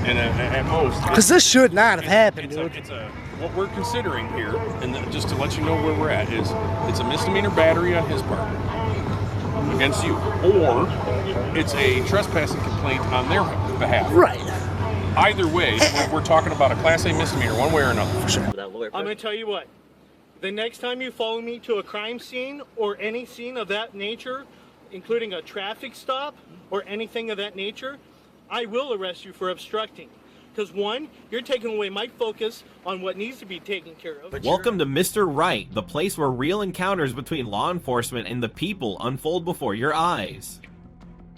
And at most, because this should not have happened, dude. What we're considering here, and just to let you know where we're at, is it's a misdemeanor battery on his part against you, or it's a trespassing complaint on their behalf. Right. Either way, we're talking about a Class A misdemeanor, one way or another. For sure. I'm going to tell you what. The next time you follow me to a crime scene or any scene of that nature, including a traffic stop or anything of that nature, I will arrest you for obstructing. Because one, you're taking away my focus on what needs to be taken care of. Welcome to Mr. Right, the place where real encounters between law enforcement and the people unfold before your eyes.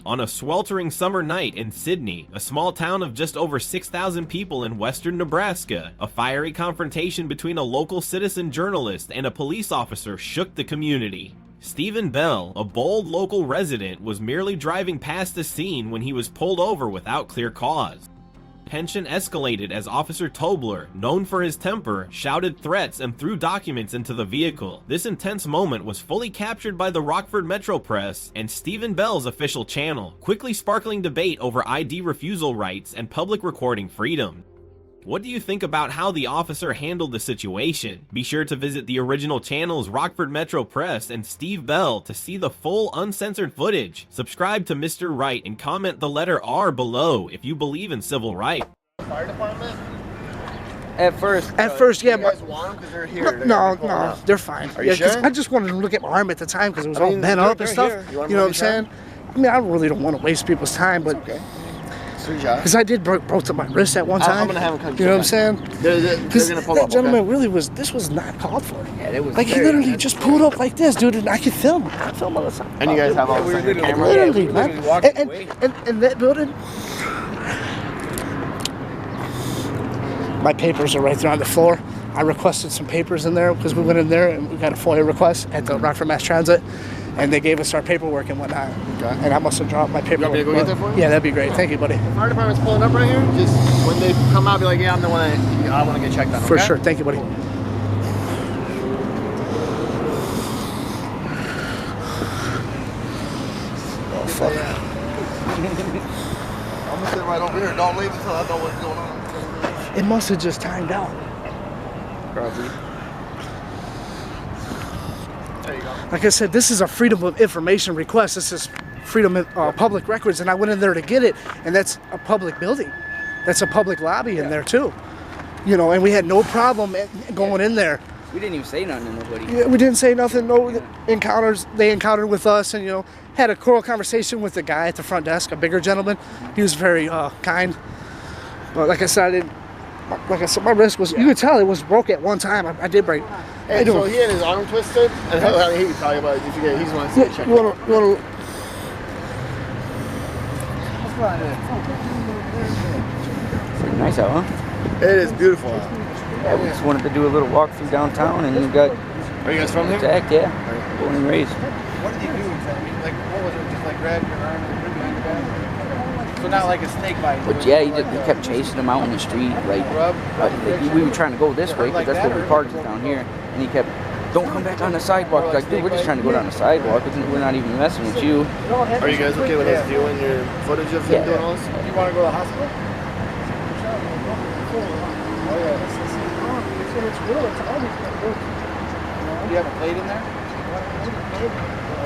On a sweltering summer night in Sidney, a small town of just over 6,000 people in western Nebraska, a fiery confrontation between a local citizen journalist and a police officer shook the community. Stephen Bell, a bold local resident, was merely driving past the scene when he was pulled over without clear cause. Tension escalated as Officer Tobler, known for his temper, shouted threats and threw documents into the vehicle. This intense moment was fully captured by the Rockford Metro Press and Stephen Bell's official channel, quickly sparkling debate over ID refusal rights and public recording freedom. What do you think about how the officer handled the situation? Be sure to visit the original channels Rockford Metro Press and Steve Bell to see the full uncensored footage. Subscribe to Mr. Right and comment the letter R below if you believe in civil rights. Fire department? At first, yeah. You guys want them because they're here? No, they're fine. Are you sure? I just wanted to look at my arm at the time because it was all bent up and stuff. You know what I'm saying? I mean, I really don't want to waste people's time, but... Okay. Because I did broke my wrist at one time. I'm gonna have him come. You know what I'm saying? They're gonna pull that up. gentleman really was. This was not called for. Yeah, it was. Like he literally just pulled up like this, dude, and I could film. I could film all the time. And you guys have all the camera. Literally, man. And that building. My papers are right there on the floor. I requested some papers in there because we went in there and we got a FOIA request at the Rockford Mass Transit. And they gave us our paperwork and whatnot. Okay. And I must have dropped my paperwork. You want me to go get that for you? Yeah, that'd be great. Thank you, buddy. The fire department's pulling up right here. Just when they come out, be like, yeah, I'm the one that I want to get checked on. For sure. Thank you, buddy. Oh, fuck. I'm going to sit right over here. Don't leave until I know what's going on. It must have just timed out. Probably. There you go. Like I said, this is a Freedom of Information request. This is Freedom of Public Records, and I went in there to get it, and that's a public building. That's a public lobby in there, too. You know, and we had no problem going in there. We didn't even say nothing to nobody. Yeah, we didn't say nothing. No encounters. They encountered with us, and, you know, had a cool conversation with the guy at the front desk, a bigger gentleman. He was very kind. But like I said, my wrist was, you could tell it was broke at one time. I did break. And so he had his arm twisted, and he could tell you about it if you get, he's one to check. You want to Nice out, huh? It is beautiful. Yeah, we just wanted to do a little walk through downtown, and you got... Are you guys from here? Zach, yeah. Born and raised. What did you do exactly? Like, what was it? Just like grab your arm and put it behind your back? So not like a snake bite? But yeah, he kept chasing him out in the street. Like we were trying to go this way, because that's where we parked down here. And he kept, don't come back on the sidewalk. Like, dude, we're just trying to go down the sidewalk. We're not even messing with you. Are you guys okay with us viewing your footage of him doing all this? Do you want to go to the hospital? Oh, yeah. Do you have a plate in there?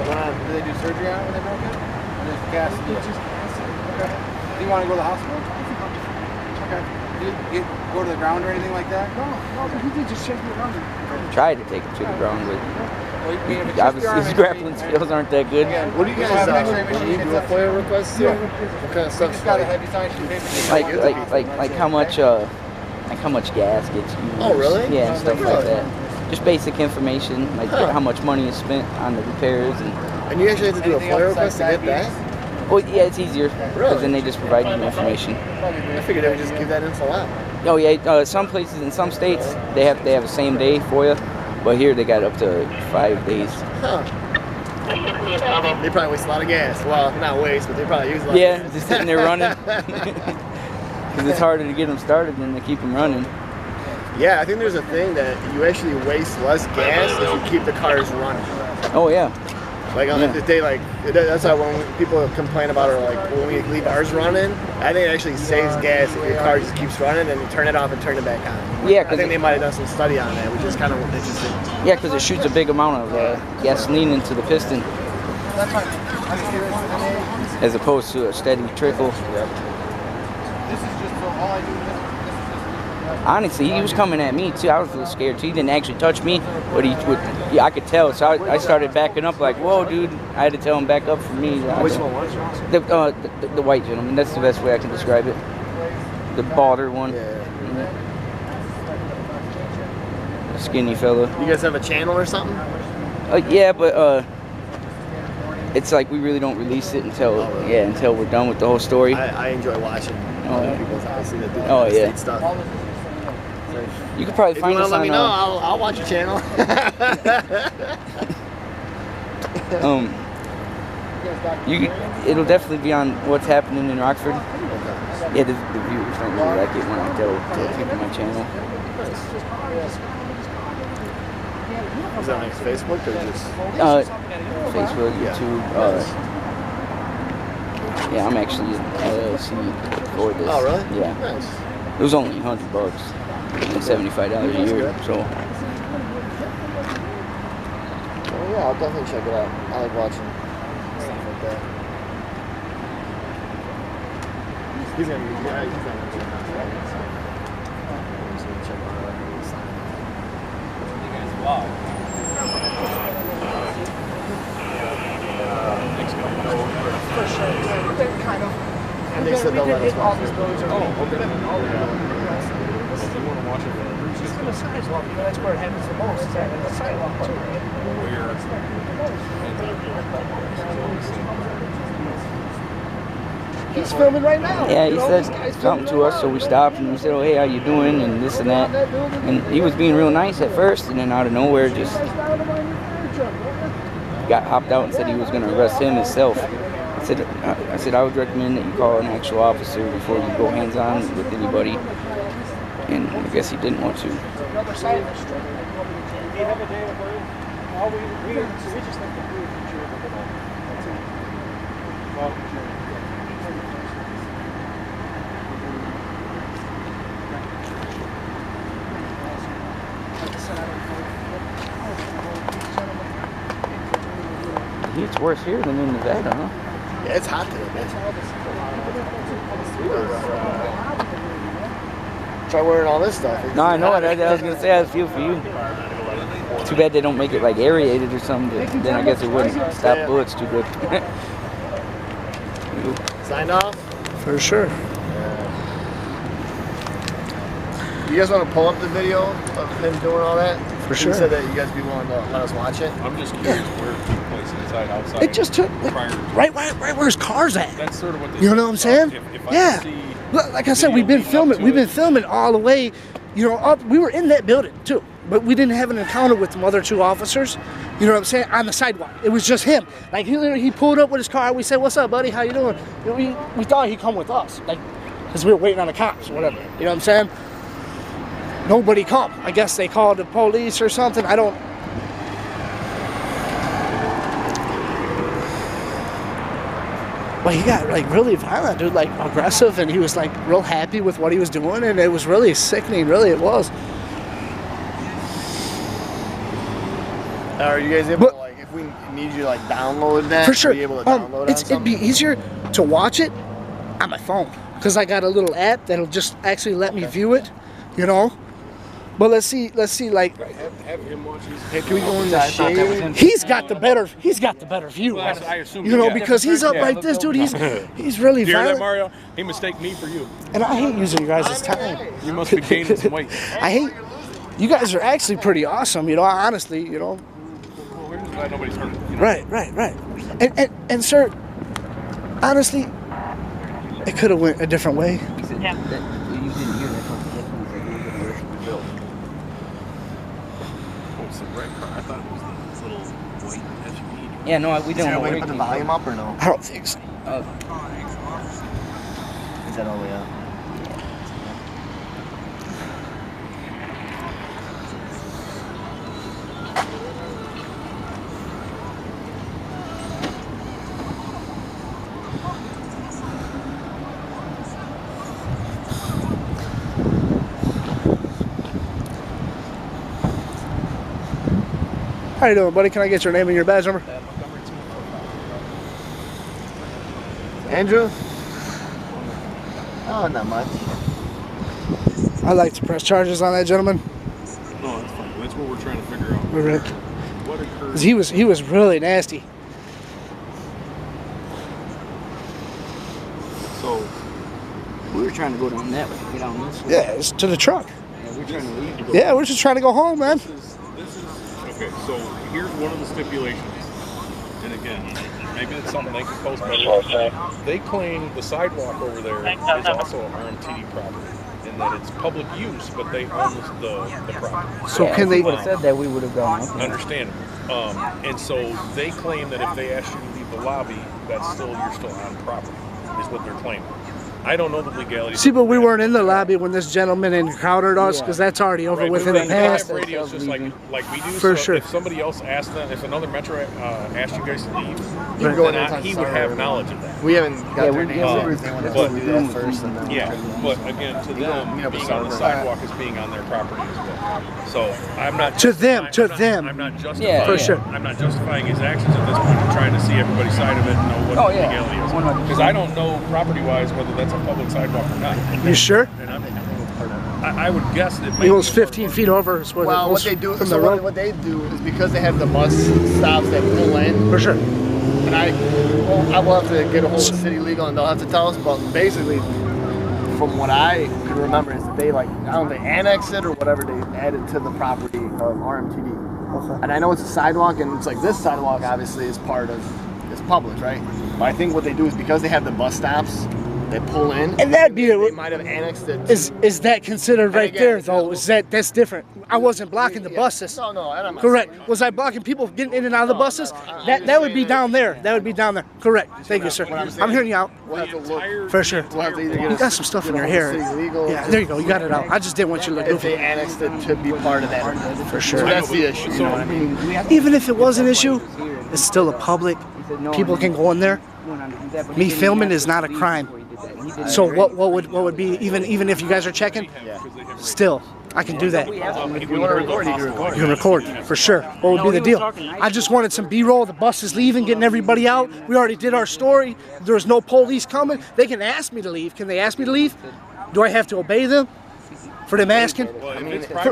Did they do surgery on it when they broke it? Or just gas? Okay. Do you want to go to the hospital? Okay. Did you go to the ground or anything like that? No, he did just check me around. Tried to take it to the ground, but obviously his grappling skills aren't that good. What do you guys do? You do a FOIA request too? What kind of stuff? Just got a heavy science paper. Like how much gas gets used. Oh, really? Yeah, and stuff like that. Just basic information, like how much money is spent on the repairs. And you actually have to do a FOIA request to get that? Well, yeah, it's easier, because then they just provide you information. I figured they would just give that info out. Oh yeah, some places in some states they have a same day FOIA, but here they got up to 5 days. Huh. They probably waste a lot of gas. Well, not waste, but they probably use a lot of gas. Yeah, just sitting there running. Because it's harder to get them started than to keep them running. Yeah, I think there's a thing that you actually waste less gas if you keep the cars running. Oh yeah. Like if they like, that's why when people complain about it, like when we leave ours running, I think it actually saves gas if your car just keeps running and you turn it off and turn it back on. Yeah, I think they might have done some study on that, which is kind of interesting. Yeah, because it shoots a big amount of gasoline into the piston, as opposed to a steady trickle. Honestly, he was coming at me too. I was a little scared too. He didn't actually touch me, but he would. Yeah, I could tell. So I started backing up, like, "Whoa, dude!" I had to tell him back up for me. Which one was the white gentleman. That's the best way I can describe it. The balder one. Yeah. The skinny fella. You guys have a channel or something? Yeah, but it's like we really don't release it until until we're done with the whole story. I enjoy watching people's obviously that do the state stuff. You could probably find us on. Let me know. I'll watch your channel. It'll definitely be on what's happening in Rockford. Yeah, the viewers don't really like it when I tell people my channel. Is that on Facebook or just? Facebook, YouTube. Yeah, I'm actually in LLC for this. Oh, really? Yeah. Nice. It was only $100 and $75 a year, so. Well, yeah, I'll definitely check it out. I like watching stuff like that. He's gonna be, yeah, he's gonna be doing that. So check it out. You guys vlog. For sure. Kind of. And they said they'll let us watch it. You want to watch it? It's in the sidewalk. That's where it happens the most. It's at the sidewalk too. He's filming right now. Yeah, he said something to us, so we stopped and we said, "Oh, hey, how you doing?" and this and that. And he was being real nice at first, and then out of nowhere, just got hopped out and said he was going to arrest him himself. I said I would recommend that you call an actual officer before you go hands-on with anybody. And I guess he didn't want to. It's worse here than in Nevada, huh? Yeah, it's hot today, man. Try wearing all this stuff. No, I know it. I was going to say I feel for you. Too bad they don't make it like aerated or something. Then I guess it wouldn't stop bullets too good. Signed off? For sure. You guys want to pull up the video of him doing all that? For sure. You said that you guys be willing to let us watch it. I'm just curious where it took place, inside, outside. It just took right where his car's at. That's sort of what they You know what I'm saying? If I Yeah. see Like I said, we've been filming. We've been filming all the way, up. We were in that building too, but we didn't have an encounter with the other two officers. You know what I'm saying? On the sidewalk, it was just him. Like he pulled up with his car. We said, "What's up, buddy? How you doing?" We thought he'd come with us, like, because we were waiting on the cops or whatever. You know what I'm saying? Nobody come. I guess they called the police or something. I don't. But he got like really violent, dude, like aggressive, and he was like real happy with what he was doing, and it was really sickening, really it was. Are you guys able to, like, if we need you to like download that, for sure. be able to download it'd be easier to watch it on my phone, because I got a little app that'll just actually let me view it, But let's see, like, have him watch these. Hey, can we go in the shade? he's got the better view. Well, I assume because he's up like this, dude. He's really Do you hear that, violent. Mario? He mistaked me for you. And I hate using you guys' time. You must be gaining some weight. I hate. You guys are actually pretty awesome, honestly, Well, we're just glad nobody's hurt. Right. And sir, honestly, it could have went a different way. I thought it was this little white SUV. Yeah, no, we Is there don't a way know. to put the volume up or no? I don't think so. Is that all the way up? How you doing, buddy? Can I get your name and your badge number? Andrew? Oh, not much. I'd like to press charges on that gentleman. No, that's fine. That's what we're trying to figure out. Right. What occurred? 'Cause he was really nasty. So, We were trying to go down that way, get on this way. Yeah, it's to the truck. Yeah, we're trying to leave. Yeah, we're just trying to go home, man. this is okay. So here's one of the stipulations, and again, maybe it's something they can post better. They claim the sidewalk over there is also RMTD property, and that it's public use, but they own the property. So Yeah, can if they? we would have said that, we would have gone up. Understandable. And so they claim that if they ask you to leave the lobby, you're still on property, is what they're claiming. I don't know the legality. See, but we weren't in the lobby when this gentleman encountered us, because that's already over Right, with in we the have past. radios just like we do. For so sure. If somebody else asked them, if another metro asked you guys to leave, You can go in then there he would have knowledge of that. We haven't got Yeah, their we- names yeah, or we- anything. We'll but- have to do that first. And then Yeah, but again, to them, meet up with being on the someone. sidewalk is being on their property as well. So I'm not To them, justifying- to I'm not- them. I'm not justifying. Yeah, For sure. I'm not justifying his actions at this point. I'm trying to see everybody's side of it and know what Oh, the yeah, legality is. 100%. Because I don't know property-wise whether that's a public sidewalk or not. You sure? And I would guess that He goes 15 feet over. Is Well, what they do, from so the road. what they do is because they have the bus stops that pull in, For sure. and I will have to get a hold of City Legal and they'll have to tell us. But basically, from what I can remember, is that they I don't know, they annexed it or whatever, they added to the property of RMTD. Okay. And I know it's a sidewalk, and it's like this sidewalk obviously is part of, it's public, right? But I think what they do is because they have the bus stops, they pull in. And that'd be they might have annexed it. To, is that considered right again, there it's though? not- Is that's different? I wasn't blocking the yeah. buses. No, I'm not Correct. saying- Was I blocking people getting in and out of the buses? That would be down there. That would be down there. Correct. Thank you, sir. I'm hearing you out. We'll have to look. For sure. We'll have to either get You got some stuff in your hair. Yeah, there you go. You got it out. I just didn't want you to look If they goofy. annexed it to be part of that. For sure. So that's the issue. You know what I mean? Even if it was an issue, it's still a public. People can go in there. Me filming is not a crime. So what would be even if you guys are checking? Still, I can do that. If you want to record, you can record. You can record for sure. What would be the deal? I just wanted some B-roll. The bus is leaving, getting everybody out. We already did our story. There's no police coming. They can ask me to leave. Can they ask me to leave? Do I have to obey them? For them asking?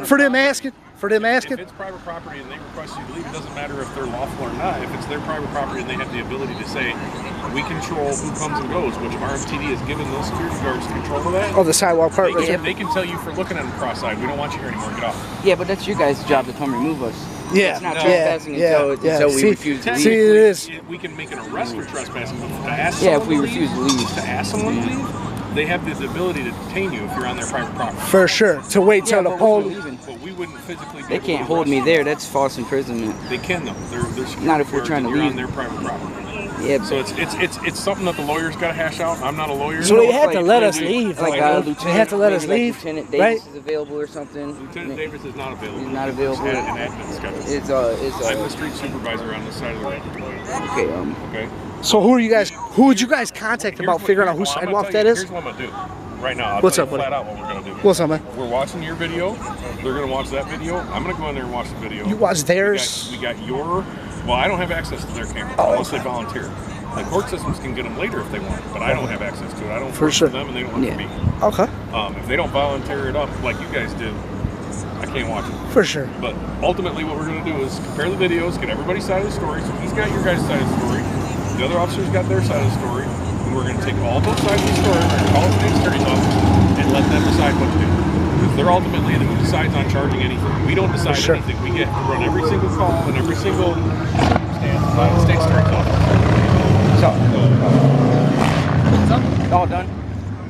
For them asking? For them asking? If it's private property and they request you to leave, it doesn't matter if they're lawful or not. If it's their private property and they have the ability to say, we control who comes and goes, which RMTD has given those security guards control of that. Oh, the sidewalk part right here. They can tell you for looking at them cross-eyed, we don't want you here anymore, get off. Yeah, but that's your guys' job to come remove us. Yeah, It's not No. trespassing until we See, refuse to leave. see, it is. We can make an arrest for trespassing, but to ask Yeah, if someone we to refuse to leave. to ask someone to leave, they have the ability to detain you if you're on their private property. For sure. To wait till the but pole. we're leaving. But we wouldn't physically be They able can't to hold arrest me you. there. That's false imprisonment. They can though. They're security Not if we're guards trying to and you're leave. on their private property. Yeah, So it's something that the lawyers got to hash out. I'm not a lawyer. So they it's had to like- let us like- leave. like Like, Lieutenant, they had to let us maybe leave. like Lieutenant Right? Davis is available or something. Lieutenant Davis is not available. He's not available. He's had an admin schedule. It's I'm the street supervisor on this side of the road. okay. Okay. So who would you guys contact about figuring out whose sidewalk that is? Here's what I'm gonna do. Right now, I'll What's tell up, you buddy? flat out what we're gonna do. What's up, man? We're watching your video. They're gonna watch that video. I'm gonna go in there and watch the video. You watch theirs? We got your. Well, I don't have access to their camera unless they volunteer. The court systems can get them later if they want, but I don't have access to it. I don't For work sure. for them, and they don't work for me. Okay. If they don't volunteer it up like you guys did, I can't watch it. For sure. But ultimately, what we're going to do is compare the videos, get everybody's side of the story. So he's got your guys' side of the story. The other officers got their side of the story. And we're going to take all both sides of the story. We're going to call the state attorney's office and let them decide what to do. Because they're ultimately the who decides on charging anything. We don't decide sure. anything. We get to run every single call and every single circumstance by the state attorney's office. all done.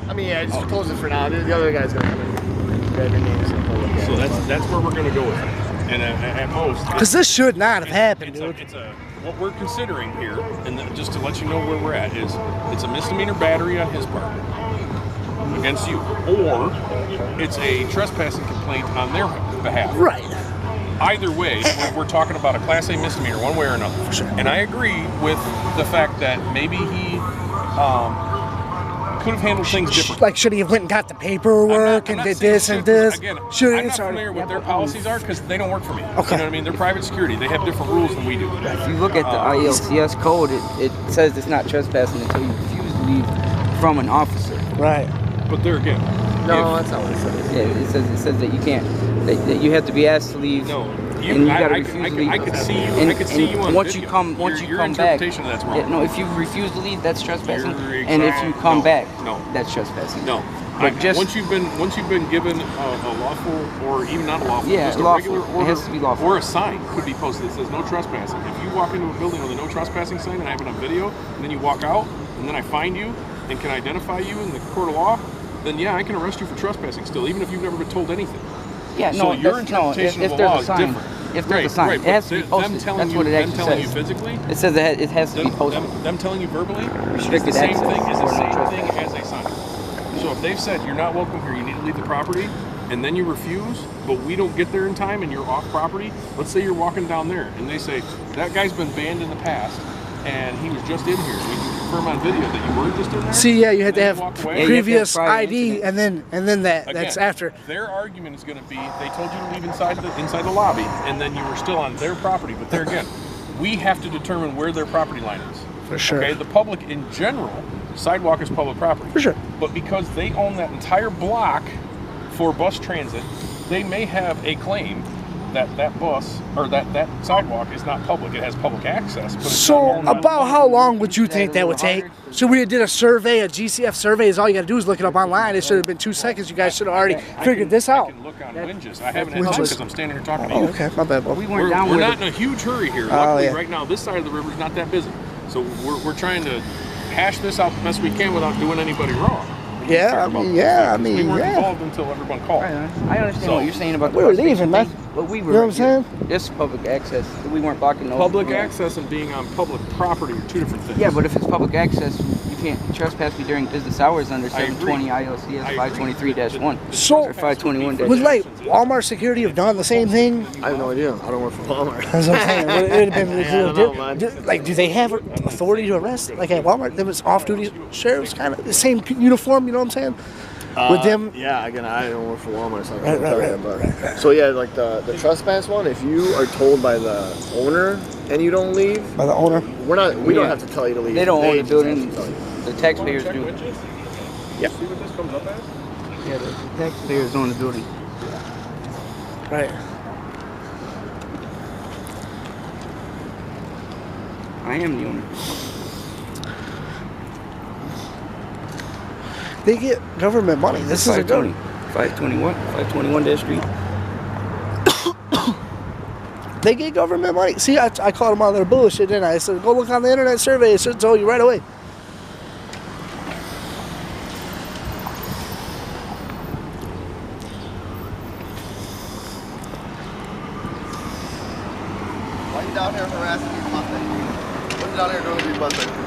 I mean, yeah, just close it for now. The other guy's gonna come in. Grab your names and we'll look at So it. that's where we're going to go with it. And at most, Because this should not have happened, dude. what we're considering here, and just to let you know where we're at, is it's a misdemeanor battery on his part against you, or it's a trespassing complaint on their behalf. Right. Either way, we're talking about a Class A misdemeanor, one way or another. For sure. And I agree with the fact that maybe he could have handled things differently. Like, should he have went and got the paperwork and did this and this? Again, Should I'm not familiar with their policies are because they don't work for me. Okay. You know what I mean? They're private security. They have different rules than we do. If you look at the ILCS code, it says it's not trespassing until you refuse to leave from an officer. Right. But there again. No, that's not what it says. Yeah, it says that you can't, that you have to be asked to leave. No. And you gotta refuse to leave. I could see you. And, I could see you on once video. you come your back. interpretation of that's wrong. Yeah, no, if you refuse to leave, that's trespassing. You're And if you come no, back, no. that's trespassing. No. But just once you've been given a lawful or even not a lawful, Yeah, just a lawful. regular order, It has to be lawful. or a sign could be posted that says no trespassing. If you walk into a building with a no trespassing sign and I have it on video, and then you walk out, and then I find you and can identify you in the court of law, then yeah, I can arrest you for trespassing still, even if you've never been told anything. Yeah, So no, your interpretation if of the law there's a is sign, different. if there's a sign, Right, it has to be them posted. telling That's you, what it them actually telling says. you physically. It says that it has to be posted. Them telling you verbally Restricted is the same access thing as or no the same trespassing. thing as a sign. So if they've said you're not welcome here, you need to leave the property, and then you refuse, but we don't get there in time and you're off property, let's say you're walking down there and they say, that guy's been banned in the past and he was just in here. We can confirm on video that you were just in there. See, yeah, you had to have walk away. previous prior ID, incident. and then Again, that's after. Their argument is going to be they told you to leave inside the lobby, and then you were still on their property. But there again, we have to determine where their property line is. For sure. Okay, the public in general, Sidewalk is public property. For sure. But because they own that entire block for bus transit, they may have a claim that that bus or that sidewalk is not public. It has public access. But it's So not owned by the about public. how long would you think that would take? So we did a survey, a GCF survey. Is all you got to do is look it up online. It should have been 2 seconds. You guys should have already figured this out. I can look on Winges. I haven't had time Winges. because I'm standing here talking to you. Oh, okay, my bad, Bob. We We're, weren't down we're with not it. in a huge hurry here. Oh, Luckily, yeah. right now, this side of the river is not that busy. So we're trying to hash this out the best we can without doing anybody wrong. Yeah, I mean, yeah, we weren't involved until everyone called. I understand what you're saying about the We were bus station leaving, man. thing, but we were. You know what I'm saying? This public access. We weren't blocking no Public no. access and being on public property are two different things. Yeah, but if it's public access, you can't trespass me during business hours under I agree. 720 ILCS I agree. 523-1 So- or 521-1. Would like Walmart security have done the same thing? I have no idea. I don't work for Walmart. That's what I'm saying. Would it have been, I don't know, man. like, do they have authority to arrest? Like at Walmart, them as off-duty sheriffs, kind of the same uniform. You know what I'm saying? With them, Yeah, again, I don't work for Walmart, so I Right, can't tell right, you. But so yeah, like the trespass one. If you are told by the owner and you don't leave, by the owner. we don't Yeah. have to tell you to leave. They don't own the just building. have to tell you. The taxpayers do. Yeah. See what this comes up as? Yeah, the taxpayers own the building. Right. I am the owner. They get government money. This is a good. 521 that street. They get government money. See, I called them on their bullshit, didn't I? I said, go look on the internet survey. It should tell you right away. Why are you down here harassing these Mustangs? What's down here doing with these Mustangs?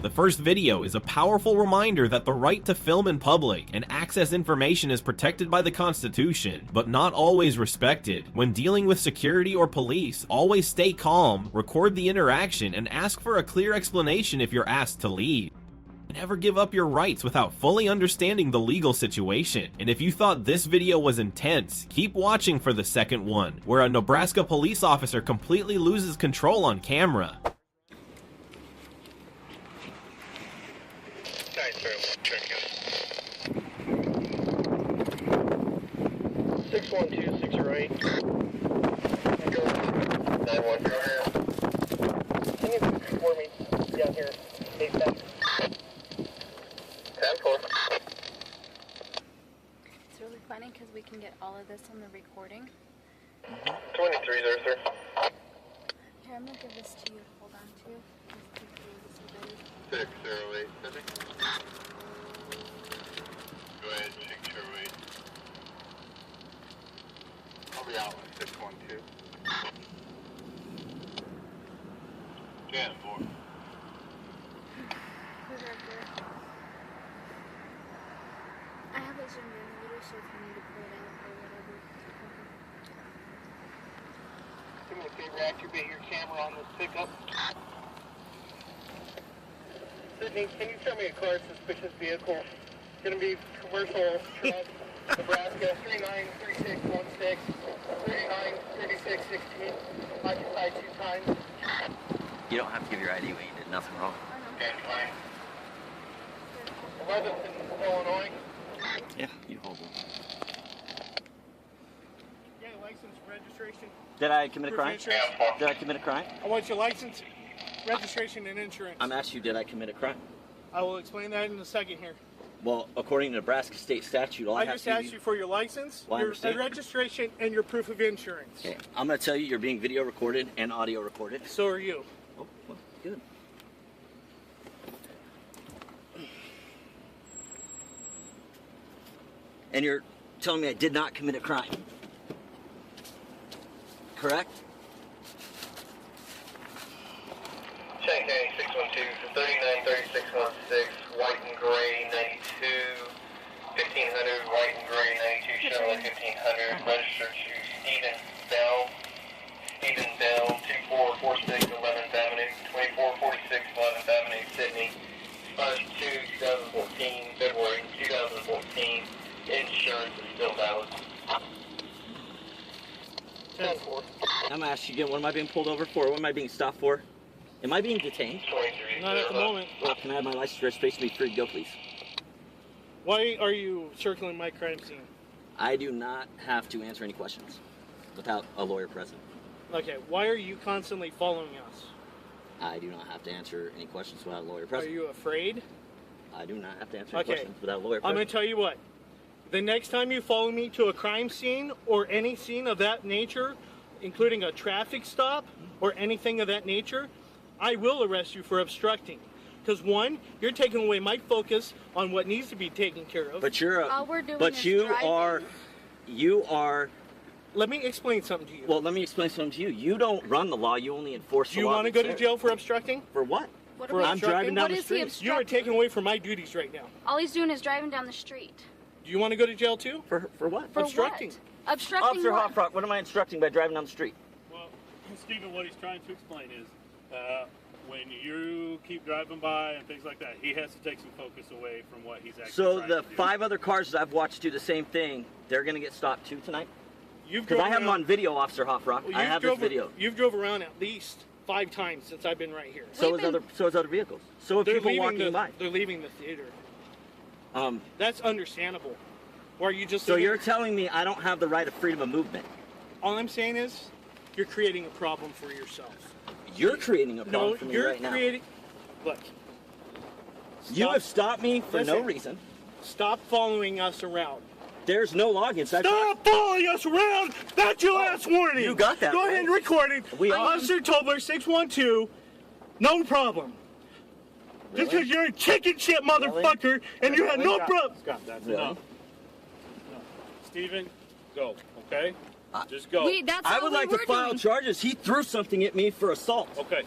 The first video is a powerful reminder that the right to film in public and access information is protected by the Constitution, but not always respected. When dealing with security or police, always stay calm, record the interaction, and ask for a clear explanation if you're asked to leave. Never give up your rights without fully understanding the legal situation. And if you thought this video was intense, keep watching for the second one, where a Nebraska police officer completely loses control on camera. 612, 6 right. 9-1, go here. Can you for me down here? 8-7. 10-4. It's really funny because we can get all of this on the recording. 23 there, sir. Here, I'm going to give this to you to hold on to. 608, Sidney. Go ahead, 608. I'll be out with 612. 10-4. I have a Zoom in a little, so if you need to pull it out or whatever. Do me a favor, activate your camera on this pickup. Sidney, can you show me a car suspicious vehicle? It's going to be commercial truck, Nebraska, 393616, 393616, occupied 2 times. You don't have to give your ID when you did nothing wrong. Okay, fine. 11th in Illinois. Yeah, you hold on. Yeah, license, registration. Did I commit a Proof of crime? insurance. Did I commit a crime? I want your license, registration, and insurance. I'm asking you, did I commit a crime? I will explain that in a second here. Well, according to Nebraska state statute, all I I have just to asked you for your license, Well, I your understand. registration, and your proof of insurance. Okay, I'm going to tell you, you're being video recorded and audio recorded. So are you. Oh, well, good. And you're telling me I did not commit a crime. Correct? Shanghai 612 for 393616, white and gray 92, 1500, white and gray 92, Chevrolet 1500, registered to Stephen Bell, 2446 11th Avenue, 2446 11th Avenue, Sidney, March 2, 2014, February 2014, insurance is still valid. 10-4. I'm going to ask you again, what am I being pulled over for? What am I being stopped for? Am I being detained? 23. Not at the moment. Well, can I have my license registration be free to go, please? Why are you circling my crime scene? I do not have to answer any questions without a lawyer present. Okay, why are you constantly following us? I do not have to answer any questions without a lawyer Are present. you afraid? I do not have to answer any Okay. questions without a lawyer I'm going present. to tell you what. The next time you follow me to a crime scene or any scene of that nature, including a traffic stop or anything of that nature, I will arrest you for obstructing. Because one, you're taking away my focus on what needs to be taken care of. But you're All we're doing but is you driving. are Let me explain something to you. well, let me explain something to you. You don't run the law, you only enforce Do the you law. want to go to that's jail for obstructing? there. For what? What For are we- I'm driving down What the is he street. You are obstructing? taking away from my duties right now. All he's doing is driving down the street. Do you want to go to jail too? For what? For Obstructing. What? Obstructing Officer what? Hoffrock, what am I instructing by driving down the street? Well, Stephen, what he's trying to explain is when you keep driving by and things like that, he has to take some focus away from what he's actually So trying the to do. 5 other cars that I've watched do the same thing, they're going to get stopped too tonight? You've Because drove I have them around- on video, Officer Hoffrock. Well, I have this drove- video. You've drove around at least 5 times since I've been right here. So We've is been- other vehicles. So have people walking by. They're leaving the theater. Um, That's understandable. Or are you just so leaving- you're telling me I don't have the right of freedom of movement? All I'm saying is you're creating a problem for yourself. You're creating a problem No, for me you're right now. creating. Look. You Stop- have stopped me for no Listen. reason. Stop following us around. There's no logins. Stop following us around! That's your last warning! you got that, Go right? ahead and record it. We are. Officer Tobler, 612, no problem. Just because you're a chicken shit motherfucker and you had no problem. Scott, that's Really? enough. No. Stephen, go, okay? Just go. That's I all would we like to were file doing. charges. He threw something at me for assault. Okay.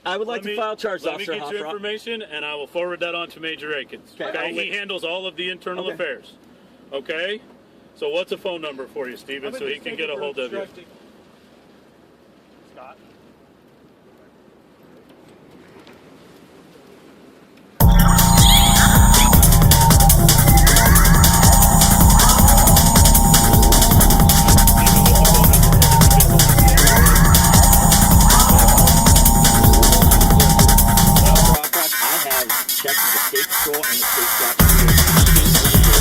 I would like to file charges, Let me Officer get your Hoffrock. information, and I will forward that on to Major Akins. Okay. Okay? I'll He wait. handles all of the internal Okay. affairs. Okay? So what's a phone number for you, Stephen, so he can get a hold of you? Scott? I have checked with the state patrol and the state statute.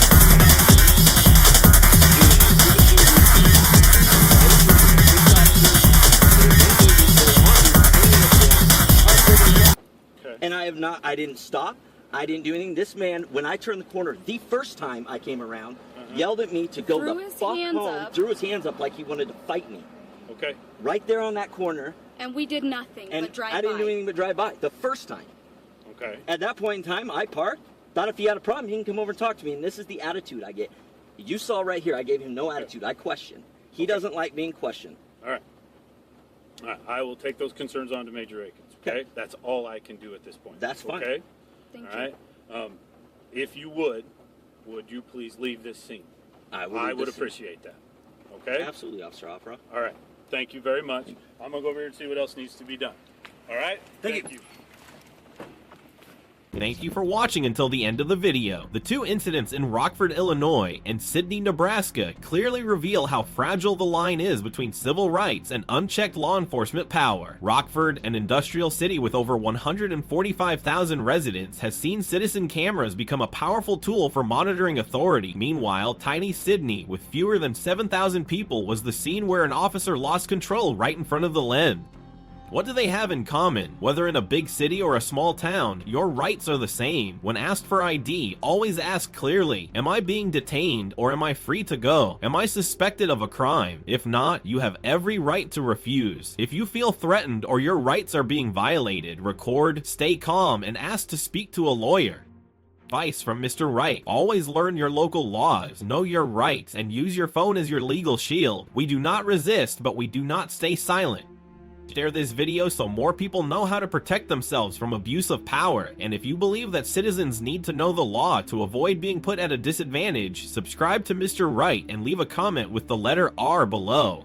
And I didn't stop. I didn't do anything. This man, when I turned the corner the first time I came around, yelled at me to go Threw the his fuck hands home, up. threw his hands up like he wanted to fight me. Okay. Right there on that corner. And we did nothing And but drive I didn't by. do anything but drive by the first time. Okay. At that point in time, I parked. Thought if he had a problem, he can come over and talk to me. And this is the attitude I get. You saw right here, I gave him no attitude. I questioned. He doesn't like being questioned. All right. All right. I will take those concerns on to Major Akins, okay? That's all I can do at this point. That's fine. Okay? Thank All right? If you would you please leave this scene? I I leave would this scene. appreciate that. Okay? Absolutely, Officer Hoffrock. All right. Thank you very much. I'm going to go over here and see what else needs to be done. All right? Thank you. Thank you for watching until the end of the video. The two incidents in Rockford, Illinois and Sidney, Nebraska clearly reveal how fragile the line is between civil rights and unchecked law enforcement power. Rockford, an industrial city with over 145,000 residents, has seen citizen cameras become a powerful tool for monitoring authority. Meanwhile, tiny Sidney, with fewer than 7,000 people, was the scene where an officer lost control right in front of the lens. What do they have in common? Whether in a big city or a small town, your rights are the same. When asked for ID, always ask clearly, am I being detained or am I free to go? Am I suspected of a crime? If not, you have every right to refuse. If you feel threatened or your rights are being violated, record, stay calm, and ask to speak to a lawyer. Advice from Mr. Wright: always learn your local laws, know your rights, and use your phone as your legal shield. We do not resist, but we do not stay silent. Share this video so more people know how to protect themselves from abuse of power, and if you believe that citizens need to know the law to avoid being put at a disadvantage, subscribe to Mr. Wright and leave a comment with the letter R below.